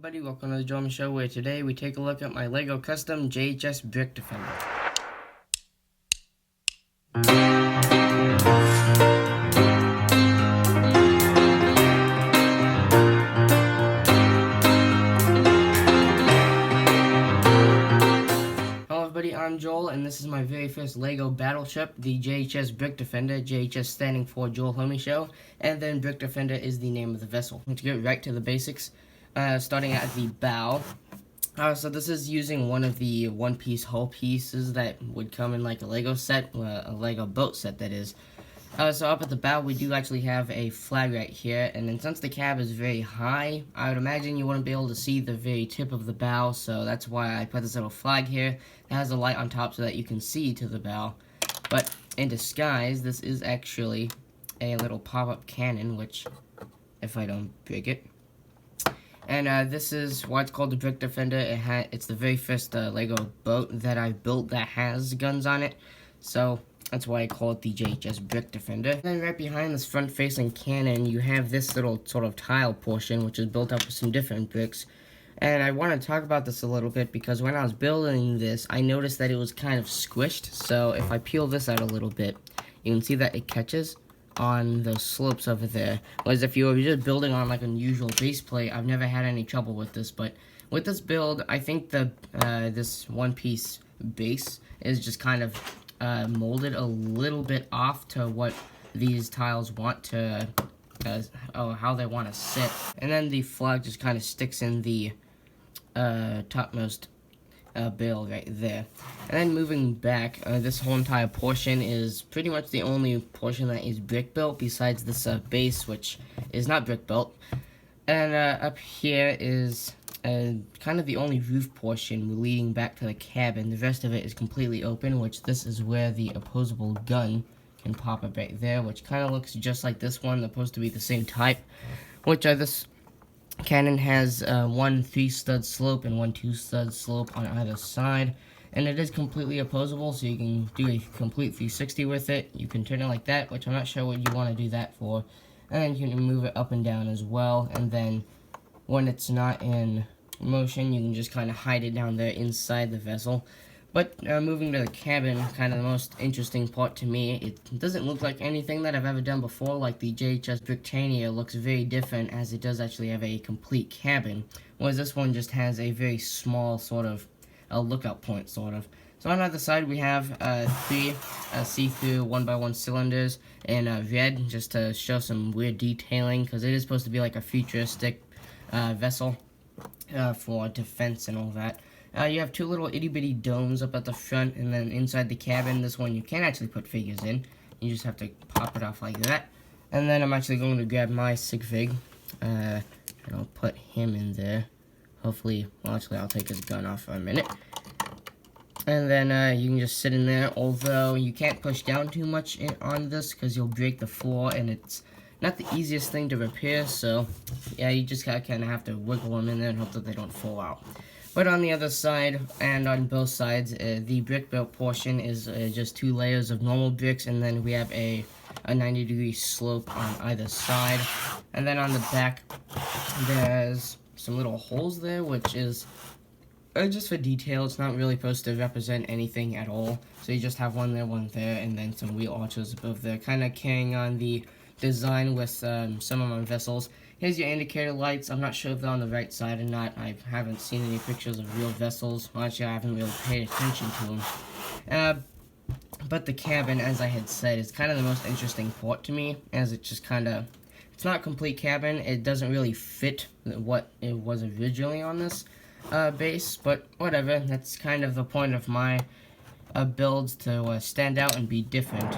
Everybody, welcome to the Drum Show, where today we take a look at my LEGO Custom JHS Brick Defender. Hello everybody, I'm Joel, and this is my very first LEGO battleship, the JHS Brick Defender, JHS standing for Joel Homie Show, and then Brick Defender is the name of the vessel. Let's get right to the basics, starting at the bow. So this is using one of the one-piece hull pieces that would come in like a LEGO set, a LEGO boat set that is. So up at the bow we do actually have a flag right here, and then since the cab is very high, I would imagine you wouldn't be able to see the very tip of the bow, so that's why I put this little flag here. It has a light on top so that you can see to the bow. But in disguise, this is actually a little pop-up cannon, which, if I don't break it. And this is why it's called the Brick Defender. It's the very first LEGO boat that I built that has guns on it. So that's why I call it the JHS Brick Defender. And then right behind this front-facing cannon, you have this little sort of tile portion, which is built up with some different bricks. And I want to talk about this a little bit because when I was building this, I noticed that it was kind of squished. So if I peel this out a little bit, you can see that it catches on the slopes over there. Whereas if you were just building on like a usual base plate, I've never had any trouble with this. But with this build, I think the this one-piece base is just kind of molded a little bit off to what these tiles want to, how they want to sit. And then the flag just kind of sticks in the topmost bill right there. And then moving back, this whole entire portion is pretty much the only portion that is brick built besides this base, which is not brick built. And up here is kind of the only roof portion leading back to the cabin. The rest of it is completely open, which this is where the opposable gun can pop up right there, which kind of looks just like this one, supposed to be the same type, which this cannon has one 3-stud slope and one 2-stud slope on either side, and it is completely opposable, so you can do a complete 360 with it. You can turn it like that, which I'm not sure what you want to do that for, and then you can move it up and down as well. And then when it's not in motion, you can just kind of hide it down there inside the vessel. But moving to the cabin, kind of the most interesting part to me, it doesn't look like anything that I've ever done before. Like the JHS Bricktania looks very different, as it does actually have a complete cabin, whereas this one just has a very small sort of a lookout point, sort of. So on either side we have three see-through 1x1 cylinders in red, just to show some weird detailing, because it is supposed to be like a futuristic vessel for defense and all that. You have two little itty-bitty domes up at the front, and then inside the cabin, this one you can actually put figures in. You just have to pop it off like that. And then I'm actually going to grab my sig fig, and I'll put him in there. Hopefully, well, actually I'll take his gun off for a minute. And then you can just sit in there, although you can't push down too much on this because you'll break the floor, and it's not the easiest thing to repair, so yeah, you just kind of have to wiggle them in there and hope that they don't fall out. But on the other side, and on both sides, the brick built portion is just 2 layers of normal bricks, and then we have a 90-degree slope on either side. And then on the back, there's some little holes there, which is just for detail. It's not really supposed to represent anything at all. So you just have one there, and then some wheel arches above there, kind of carrying on the design with some of my vessels. Here's your indicator lights. I'm not sure if they're on the right side or not. I haven't seen any pictures of real vessels. Well, actually, I haven't really paid attention to them. But the cabin, as I had said, is kind of the most interesting part to me, as it just kind of, it's not a complete cabin. It doesn't really fit what it was originally on this base, but whatever. That's kind of the point of my builds, to stand out and be different.